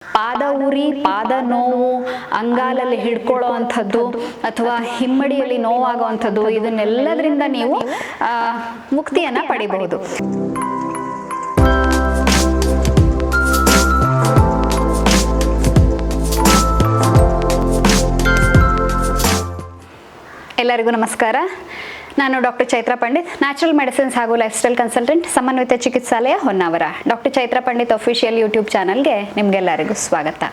ಪಾದ ಉರಿ, ಪಾದ ನೋವು, ಅಂಗಾಲಲ್ಲಿ ಹಿಡ್ಕೊಳ್ಳೋ ಅಂಥದ್ದು ಅಥವಾ ಹಿಮ್ಮಡಿಯಲ್ಲಿ ನೋವಾಗುವಂಥದ್ದು, ಇದನ್ನೆಲ್ಲದರಿಂದ ನೀವು ಮುಕ್ತಿಯನ್ನ ಪಡಿಬಹುದು. ಎಲ್ಲರಿಗೂ ನಮಸ್ಕಾರ. ನಾನು doctor Chaitra Pandit, natural medicines ಹಾಗೂ lifestyle consultant, Samanvita Chikitsalaya, Honnavar. Doctor Chaitra Pandit official YouTube ಚಾನಲ್ಗೆ ನಿಮಗೆಲ್ಲರಿಗೂ ಸ್ವಾಗತ.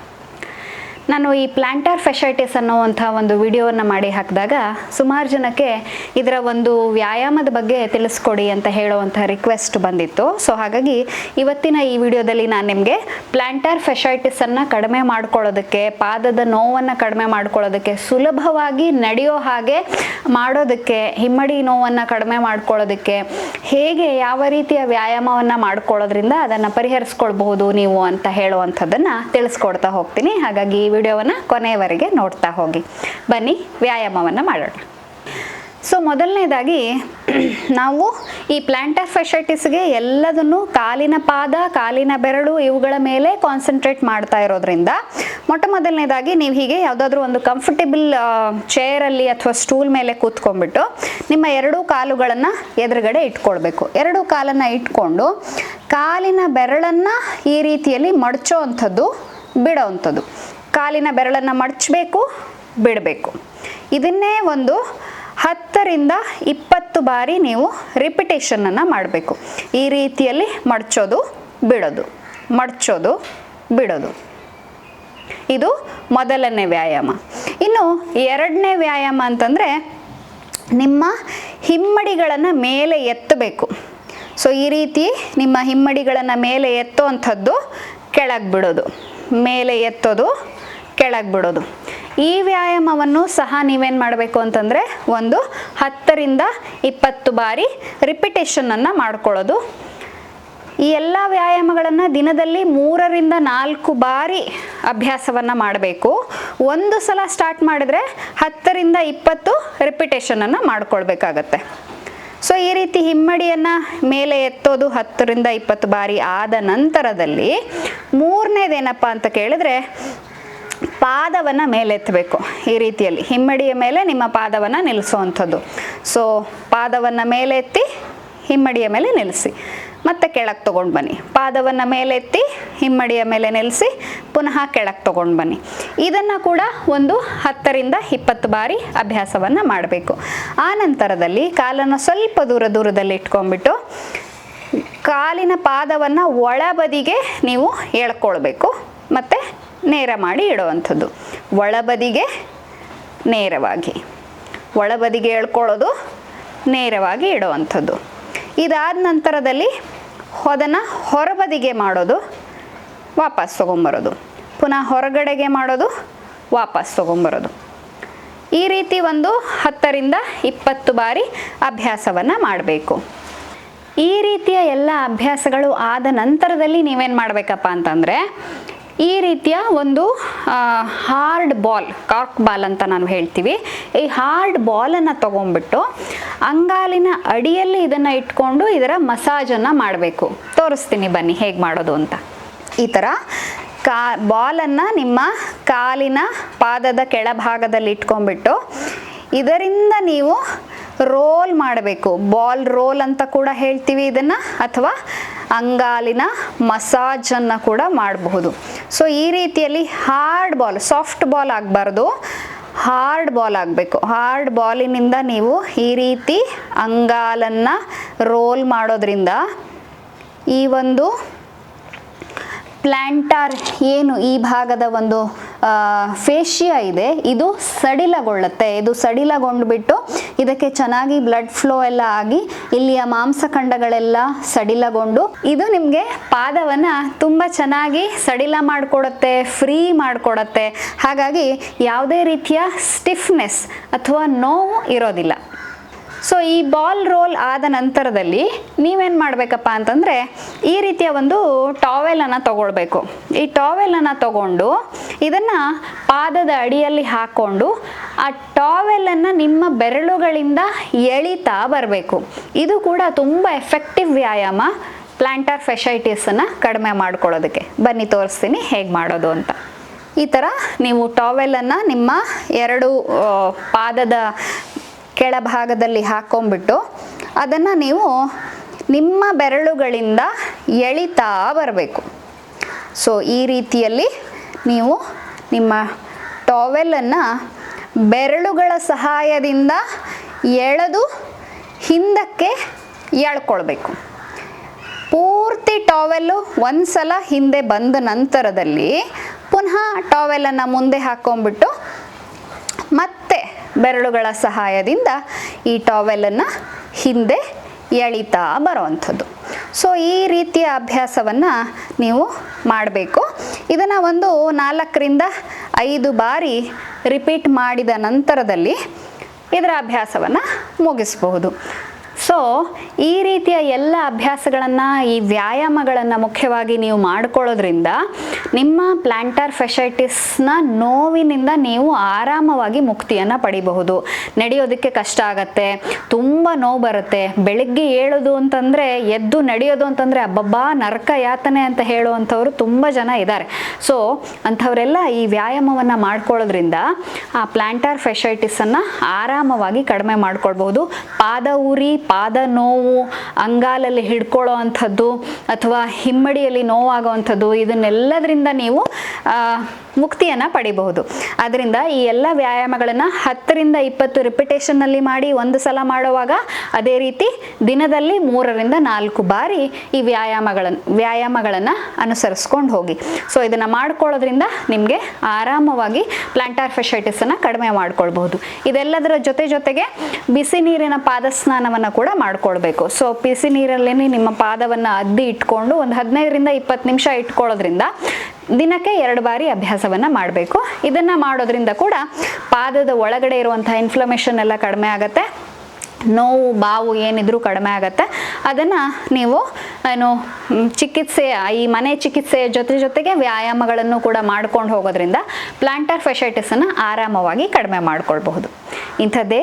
ನಾನು ಈ ಪ್ಲಾಂಟರ್ ಫೆಶೈಟಿಸ್ ಅನ್ನುವಂಥ ಒಂದು ವಿಡಿಯೋವನ್ನು ಮಾಡಿ ಹಾಕಿದಾಗ ಸುಮಾರು ಜನಕ್ಕೆ ಇದರ ಒಂದು ವ್ಯಾಯಾಮದ ಬಗ್ಗೆ ತಿಳಿಸ್ಕೊಡಿ ಅಂತ ಹೇಳುವಂಥ ರಿಕ್ವೆಸ್ಟ್ ಬಂದಿತ್ತು. ಸೊ ಹಾಗಾಗಿ ಇವತ್ತಿನ ಈ ವಿಡಿಯೋದಲ್ಲಿ ನಾನು ನಿಮಗೆ ಪ್ಲಾಂಟರ್ ಫೆಶೈಟಿಸನ್ನು ಕಡಿಮೆ ಮಾಡ್ಕೊಳ್ಳೋದಕ್ಕೆ, ಪಾದದ ನೋವನ್ನು ಕಡಿಮೆ ಮಾಡ್ಕೊಳ್ಳೋದಕ್ಕೆ, ಸುಲಭವಾಗಿ ನಡೆಯೋ ಹಾಗೆ ಮಾಡೋದಕ್ಕೆ, ಹಿಮ್ಮಡಿ ನೋವನ್ನು ಕಡಿಮೆ ಮಾಡ್ಕೊಳ್ಳೋದಕ್ಕೆ ಹೇಗೆ ಯಾವ ರೀತಿಯ ವ್ಯಾಯಾಮವನ್ನು ಮಾಡ್ಕೊಳ್ಳೋದ್ರಿಂದ ಅದನ್ನು ಪರಿಹರಿಸ್ಕೊಳ್ಬಹುದು ನೀವು ಅಂತ ಹೇಳುವಂಥದ್ದನ್ನು ತಿಳಿಸ್ಕೊಡ್ತಾ ಹೋಗ್ತೀನಿ. ಹಾಗಾಗಿ ವಿಡಿಯೋವನ್ನು ಕೊನೆಯವರೆಗೆ ನೋಡ್ತಾ ಹೋಗಿ. ಬನ್ನಿ ವ್ಯಾಯಾಮವನ್ನು ಮಾಡೋಣ. ಸೊ ಮೊದಲನೇದಾಗಿ ನಾವು ಈ ಪ್ಲಾಂಟರ್ ಫೆಶೈಟಿಸ್ಗೆ ಎಲ್ಲದನ್ನು ಕಾಲಿನ ಪಾದ, ಕಾಲಿನ ಬೆರಳು ಇವುಗಳ ಮೇಲೆ ಕಾನ್ಸಂಟ್ರೇಟ್ ಮಾಡ್ತಾ ಇರೋದ್ರಿಂದ ಮೊದಲನೇದಾಗಿ ನೀವು ಹೀಗೆ ಯಾವುದಾದ್ರೂ ಒಂದು ಕಂಫರ್ಟೇಬಲ್ ಚೇರಲ್ಲಿ ಅಥವಾ ಸ್ಟೂಲ್ ಮೇಲೆ ಕೂತ್ಕೊಂಡ್ಬಿಟ್ಟು ನಿಮ್ಮ ಎರಡೂ ಕಾಲುಗಳನ್ನು ಎದುರುಗಡೆ ಇಟ್ಕೊಳ್ಬೇಕು. ಎರಡೂ ಕಾಲನ್ನು ಇಟ್ಕೊಂಡು ಕಾಲಿನ ಬೆರಳನ್ನು ಈ ರೀತಿಯಲ್ಲಿ ಮಡಚೋ ಅಂಥದ್ದು, ಬಿಡೋ ಅಂಥದ್ದು. ಕಾಲಿನ ಬೆರಳನ್ನು ಮಡಚಬೇಕು, ಬಿಡಬೇಕು. ಇದನ್ನೇ ಒಂದು 10 ರಿಂದ 20 ಬಾರಿ ನೀವು ರಿಪಿಟೇಷನನ್ನು ಮಾಡಬೇಕು. ಈ ರೀತಿಯಲ್ಲಿ ಮಡಚೋದು, ಬಿಡೋದು, ಮಡಚೋದು, ಬಿಡೋದು. ಇದು ಮೊದಲನೇ ವ್ಯಾಯಾಮ. ಇನ್ನು ಎರಡನೇ ವ್ಯಾಯಾಮ ಅಂತಂದರೆ ನಿಮ್ಮ ಹಿಮ್ಮಡಿಗಳನ್ನು ಮೇಲೆ ಎತ್ತಬೇಕು. ಸೊ ಈ ರೀತಿ ನಿಮ್ಮ ಹಿಮ್ಮಡಿಗಳನ್ನು ಮೇಲೆ ಎತ್ತೋ ಅಂಥದ್ದು, ಕೆಳಗೆ ಬಿಡೋದು, ಮೇಲೆ ಎತ್ತೋದು, ಕೆಳಗೆ ಬಿಡೋದು. ಈ ವ್ಯಾಯಾಮವನ್ನು ಸಹ ನೀವೇನು ಮಾಡಬೇಕು ಅಂತಂದರೆ ಒಂದು 10 ರಿಂದ 20 ಬಾರಿ ರಿಪಿಟೇಷನನ್ನು ಮಾಡ್ಕೊಳ್ಳೋದು. ಈ ಎಲ್ಲ ವ್ಯಾಯಾಮಗಳನ್ನು ದಿನದಲ್ಲಿ 3 ರಿಂದ 4 ಬಾರಿ ಅಭ್ಯಾಸವನ್ನು ಮಾಡಬೇಕು. ಒಂದು ಸಲ ಸ್ಟಾರ್ಟ್ ಮಾಡಿದ್ರೆ 10 ರಿಂದ 20 ರಿಪಿಟೇಷನನ್ನು ಮಾಡ್ಕೊಳ್ಬೇಕಾಗತ್ತೆ. ಸೊ ಈ ರೀತಿ ಹಿಮ್ಮಡಿಯನ್ನು ಮೇಲೆ ಎತ್ತೋದು 10 ರಿಂದ 20 ಬಾರಿ ಆದ ನಂತರದಲ್ಲಿ ಮೂರನೇದೇನಪ್ಪ ಅಂತ ಕೇಳಿದ್ರೆ ಪಾದವನ್ನು ಮೇಲೆ ಎತ್ತಬೇಕು. ಈ ರೀತಿಯಲ್ಲಿ ಹಿಮ್ಮಡಿಯ ಮೇಲೆ ನಿಮ್ಮ ಪಾದವನ್ನು ನಿಲ್ಲಿಸುವಂಥದ್ದು. ಸೊ ಪಾದವನ್ನು ಮೇಲೆ ಎತ್ತಿ ಹಿಮ್ಮಡಿಯ ಮೇಲೆ ನಿಲ್ಲಿಸಿ, ಮತ್ತೆ ಕೆಳಗೆ ತೊಗೊಂಡು ಬನ್ನಿ. ಪಾದವನ್ನು ಮೇಲೆ ಎತ್ತಿ ಹಿಮ್ಮಡಿಯ ಮೇಲೆ ನಿಲ್ಲಿಸಿ, ಪುನಃ ಕೆಳಗೆ ತೊಗೊಂಡು ಬನ್ನಿ. ಇದನ್ನು ಕೂಡ ಒಂದು 10 ರಿಂದ 20 ಬಾರಿ ಅಭ್ಯಾಸವನ್ನು ಮಾಡಬೇಕು. ಆ ನಂತರದಲ್ಲಿ ಕಾಲನ್ನು ಸ್ವಲ್ಪ ದೂರದಲ್ಲಿ ಇಟ್ಕೊಂಡ್ಬಿಟ್ಟು ಕಾಲಿನ ಪಾದವನ್ನು ಒಳಬದಿಗೆ ನೀವು ಎಳ್ಕೊಳ್ಬೇಕು, ಮತ್ತು ನೇರ ಮಾಡಿ ಇಡುವಂಥದ್ದು. ಒಳಬದಿಗೆ ನೇರವಾಗಿ, ಒಳಬದಿಗೆ ಎಳ್ಕೊಳ್ಳೋದು, ನೇರವಾಗಿ ಇಡುವಂಥದ್ದು. ಇದಾದ ನಂತರದಲ್ಲಿ ಅದನ್ನು ಹೊರಬದಿಗೆ ಮಾಡೋದು, ವಾಪಸ್ ತೊಗೊಂಬರೋದು, ಪುನಃ ಹೊರಗಡೆಗೆ ಮಾಡೋದು, ವಾಪಸ್ ತೊಗೊಂಬರೋದು. ಈ ರೀತಿ ಒಂದು 10 ರಿಂದ 20 ಬಾರಿ ಅಭ್ಯಾಸವನ್ನು ಮಾಡಬೇಕು. ಈ ರೀತಿಯ ಎಲ್ಲ ಅಭ್ಯಾಸಗಳು ಆದ ನಂತರದಲ್ಲಿ ನೀವೇನು ಮಾಡಬೇಕಪ್ಪ ಅಂತಂದರೆ ಈ ರೀತಿಯ ಒಂದು ಹಾರ್ಡ್ ಬಾಲ್, ಕಾರ್ಕ್ ಬಾಲ್ ಅಂತ ನಾವು ಹೇಳ್ತೀವಿ, ಈ ಹಾರ್ಡ್ ಬಾಲನ್ನು ತೊಗೊಂಡ್ಬಿಟ್ಟು ಅಂಗಾಲಿನ ಅಡಿಯಲ್ಲಿ ಇದನ್ನು ಇಟ್ಕೊಂಡು ಇದರ ಮಸಾಜನ್ನು ಮಾಡಬೇಕು. ತೋರಿಸ್ತೀನಿ ಬನ್ನಿ ಹೇಗೆ ಮಾಡೋದು ಅಂತ. ಈ ಥರ ಬಾಲನ್ನು ನಿಮ್ಮ ಕಾಲಿನ ಪಾದದ ಕೆಳಭಾಗದಲ್ಲಿ ಇಟ್ಕೊಂಡ್ಬಿಟ್ಟು ಇದರಿಂದ ನೀವು ರೋಲ್ ಮಾಡಬೇಕು. ಬಾಲ್ ರೋಲ್ ಅಂತ ಕೂಡ ಹೇಳ್ತೀವಿ ಇದನ್ನು, ಅಥವಾ ಅಂಗಾಲಿನ ಮಸಾಜನ್ನು ಕೂಡ ಮಾಡಬಹುದು. ಸೊ ಈ ರೀತಿಯಲ್ಲಿ ಹಾರ್ಡ್ ಬಾಲ್, ಸಾಫ್ಟ್ ಬಾಲ್ ಆಗಬಾರ್ದು, ಹಾರ್ಡ್ ಬಾಲ್ ಆಗಬೇಕು. ಹಾರ್ಡ್ ಬಾಲಿನಿಂದ ನೀವು ಈ ರೀತಿ ಅಂಗಾಲನ್ನು ರೋಲ್ ಮಾಡೋದ್ರಿಂದ ಈ ಒಂದು ಪ್ಲಾಂಟರ್ ಏನು ಈ ಭಾಗದ ಒಂದು ಫೇಶಿಯಾ ಇದೆ, ಇದು ಸಡಿಲಗೊಳ್ಳುತ್ತೆ. ಇದು ಸಡಿಲಗೊಂಡುಬಿಟ್ಟು ಇದಕ್ಕೆ ಚೆನ್ನಾಗಿ ಬ್ಲಡ್ ಫ್ಲೋ ಎಲ್ಲ ಆಗಿ ಇಲ್ಲಿಯ ಮಾಂಸಖಂಡಗಳೆಲ್ಲ ಸಡಿಲಗೊಂಡು ಇದು ನಿಮಗೆ ಪಾದವನ್ನು ತುಂಬ ಚೆನ್ನಾಗಿ ಸಡಿಲ ಮಾಡಿಕೊಡುತ್ತೆ, ಫ್ರೀ ಮಾಡಿಕೊಡುತ್ತೆ. ಹಾಗಾಗಿ ಯಾವುದೇ ರೀತಿಯ ಸ್ಟಿಫ್ನೆಸ್ ಅಥವಾ ನೋವು ಇರೋದಿಲ್ಲ. ಸೊ ಈ ಬಾಲ್ ರೋಲ್ ಆದ ನಂತರದಲ್ಲಿ ನೀವೇನು ಮಾಡಬೇಕಪ್ಪ ಅಂತಂದರೆ ಈ ರೀತಿಯ ಒಂದು ಟಾವೆಲನ್ನು ತಗೊಳ್ಬೇಕು. ಈ ಟಾವೆಲನ್ನು ತಗೊಂಡು ಇದನ್ನು ಪಾದದ ಅಡಿಯಲ್ಲಿ ಹಾಕ್ಕೊಂಡು ಆ ಟಾವೆಲನ್ನು ನಿಮ್ಮ ಬೆರಳುಗಳಿಂದ ಎಳಿತಾ ಬರಬೇಕು. ಇದು ಕೂಡ ತುಂಬ ಎಫೆಕ್ಟಿವ್ ವ್ಯಾಯಾಮ. ಪ್ಲಾಂಟರ್ ಫೆಶೈಟಿಸನ್ನು ಕಡಿಮೆ ಮಾಡ್ಕೊಳ್ಳೋದಕ್ಕೆ. ಬನ್ನಿ ತೋರಿಸ್ತೀನಿ ಹೇಗೆ ಮಾಡೋದು ಅಂತ. ಈ ಥರ ನೀವು ಟಾವೆಲನ್ನು ನಿಮ್ಮ 2 ಪಾದದ ಕೆಳಭಾಗದಲ್ಲಿ ಹಾಕ್ಕೊಂಬಿಟ್ಟು ಅದನ್ನು ನೀವು ನಿಮ್ಮ ಬೆರಳುಗಳಿಂದ ಎಳಿತಾ ಬರಬೇಕು. ಸೊ ಈ ರೀತಿಯಲ್ಲಿ ನೀವು ನಿಮ್ಮ ಟಾವೆಲನ್ನು ಬೆರಳುಗಳ ಸಹಾಯದಿಂದ ಎಳೆದು ಹಿಂದಕ್ಕೆ ಎಳ್ಕೊಳ್ಬೇಕು. ಪೂರ್ತಿ ಟಾವೆಲ್ಲು ಒಂದು ಸಲ ಹಿಂದೆ ಬಂದ ನಂತರದಲ್ಲಿ ಪುನಃ ಟಾವೆಲನ್ನು ಮುಂದೆ ಹಾಕ್ಕೊಂಬಿಟ್ಟು ಮತ್ತೆ ಬೆರಳುಗಳ ಸಹಾಯದಿಂದ ಈ ಟಾವೆಲನ್ನು ಹಿಂದೆ ಎಳಿತಾ ಬರುವಂಥದ್ದು. ಸೊ ಈ ರೀತಿಯ ಅಭ್ಯಾಸವನ್ನು ನೀವು ಮಾಡಬೇಕು. ಇದನ್ನು ಒಂದು 4 ರಿಂದ 5 ಬಾರಿ ರಿಪೀಟ್ ಮಾಡಿದ ನಂತರದಲ್ಲಿ ಇದರ ಅಭ್ಯಾಸವನ್ನು ಮುಗಿಸಬಹುದು. ಸೊ ಈ ರೀತಿಯ ಎಲ್ಲ ಅಭ್ಯಾಸಗಳನ್ನು, ಈ ವ್ಯಾಯಾಮಗಳನ್ನು ಮುಖ್ಯವಾಗಿ ನೀವು ಮಾಡ್ಕೊಳ್ಳೋದ್ರಿಂದ ನಿಮ್ಮ ಪ್ಲಾಂಟರ್ ಫೆಶೈಟಿಸ್ನ ನೋವಿನಿಂದ ನೀವು ಆರಾಮವಾಗಿ ಮುಕ್ತಿಯನ್ನು ಪಡಿಬಹುದು. ನಡೆಯೋದಕ್ಕೆ ಕಷ್ಟ ಆಗತ್ತೆ, ತುಂಬ ನೋವು ಬರುತ್ತೆ. ಬೆಳಗ್ಗೆ ಏಳೋದು ಅಂತಂದರೆ, ಎದ್ದು ನಡೆಯೋದು ಅಂತಂದರೆ ಅಬ್ಬಬ್ಬಾ ನರಕ ಯಾತನೆ ಅಂತ ಹೇಳುವಂಥವ್ರು ತುಂಬ ಜನ ಇದ್ದಾರೆ. ಸೊ ಅಂಥವರೆಲ್ಲ ಈ ವ್ಯಾಯಾಮವನ್ನು ಮಾಡ್ಕೊಳ್ಳೋದ್ರಿಂದ ಆ ಪ್ಲಾಂಟರ್ ಫೆಶೈಟಿಸನ್ನು ಆರಾಮವಾಗಿ ಕಡಿಮೆ ಮಾಡ್ಕೊಳ್ಬಹುದು. ಪಾದ ಉರಿ, ಪಾದ ನೋವು, ಅಂಗಾಲಲ್ಲಿ ಹಿಡ್ಕೊಳ್ಳೋ ಅಂಥದ್ದು ಅಥವಾ ಹಿಮ್ಮಡಿಯಲ್ಲಿ ನೋವಾಗುವಂಥದ್ದು, ಇದನ್ನೆಲ್ಲದರಿಂದ ನೀವು ಮುಕ್ತಿಯನ್ನು ಪಡಿಬಹುದು. ಅದರಿಂದ ಈ ಎಲ್ಲ ವ್ಯಾಯಾಮಗಳನ್ನು 10 ರಿಂದ 20 ರಿಪಿಟೇಷನ್ನಲ್ಲಿ ಮಾಡಿ ಒಂದು ಸಲ ಮಾಡುವಾಗ, ಅದೇ ರೀತಿ ದಿನದಲ್ಲಿ 3 ರಿಂದ 4 ಬಾರಿ ಈ ವ್ಯಾಯಾಮಗಳನ್ನು ಅನುಸರಿಸ್ಕೊಂಡು ಹೋಗಿ. ಸೊ ಇದನ್ನು ಮಾಡ್ಕೊಳ್ಳೋದ್ರಿಂದ ನಿಮಗೆ ಆರಾಮವಾಗಿ ಪ್ಲಾಂಟರ್ ಫೆಶೈಟಿಸನ್ನು ಕಡಿಮೆ ಮಾಡ್ಕೊಳ್ಬಹುದು. ಇದೆಲ್ಲದರ ಜೊತೆಗೆ ಬಿಸಿ ನೀರಿನ ಪಾದ ಸ್ನಾನವನ್ನು ಕೂಡ ಮಾಡ್ಕೊಳ್ಬೇಕು. ಸೊ ಬಿಸಿ ನೀರಲ್ಲಿ ನಿಮ್ಮ ಪಾದವನ್ನು ಅದ್ದಿ ಇಟ್ಕೊಂಡು ಒಂದು 15 ರಿಂದ 20 ನಿಮಿಷ ಇಟ್ಕೊಳ್ಳೋದ್ರಿಂದ ದಿನಕ್ಕೆ 2 ಬಾರಿ ಅಭ್ಯಾಸವನ್ನು ಮಾಡಬೇಕು. ಇದನ್ನು ಮಾಡೋದ್ರಿಂದ ಕೂಡ ಪಾದದ ಒಳಗಡೆ ಇರುವಂತಹ ಇನ್ಫ್ಲಮೇಷನ್ ಎಲ್ಲ ಕಡಿಮೆ ಆಗುತ್ತೆ, ನೋವು ಬಾವು ಏನಿದ್ರೂ ಕಡಿಮೆ ಆಗುತ್ತೆ. ಅದನ್ನು ನೀವು ಈ ಮನೆ ಚಿಕಿತ್ಸೆಯ ಜೊತೆಗೆ ವ್ಯಾಯಾಮಗಳನ್ನು ಕೂಡ ಮಾಡ್ಕೊಂಡು ಹೋಗೋದ್ರಿಂದ ಪ್ಲಾಂಟರ್ ಫೆಶೈಟಿಸನ್ನು ಆರಾಮವಾಗಿ ಕಡಿಮೆ ಮಾಡ್ಕೊಳ್ಬಹುದು. ಇಂಥದ್ದೇ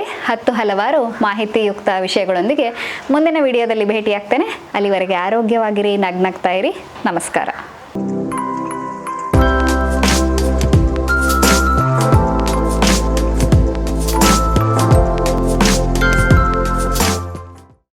ಹಲವಾರು ಮಾಹಿತಿಯುಕ್ತ ವಿಷಯಗಳೊಂದಿಗೆ ಮುಂದಿನ ವಿಡಿಯೋದಲ್ಲಿ ಭೇಟಿಯಾಗ್ತೇನೆ. ಅಲ್ಲಿವರೆಗೆ ಆರೋಗ್ಯವಾಗಿರಿ, ನಗ್ನಗ್ತಾ ಇರಿ. ನಮಸ್ಕಾರ.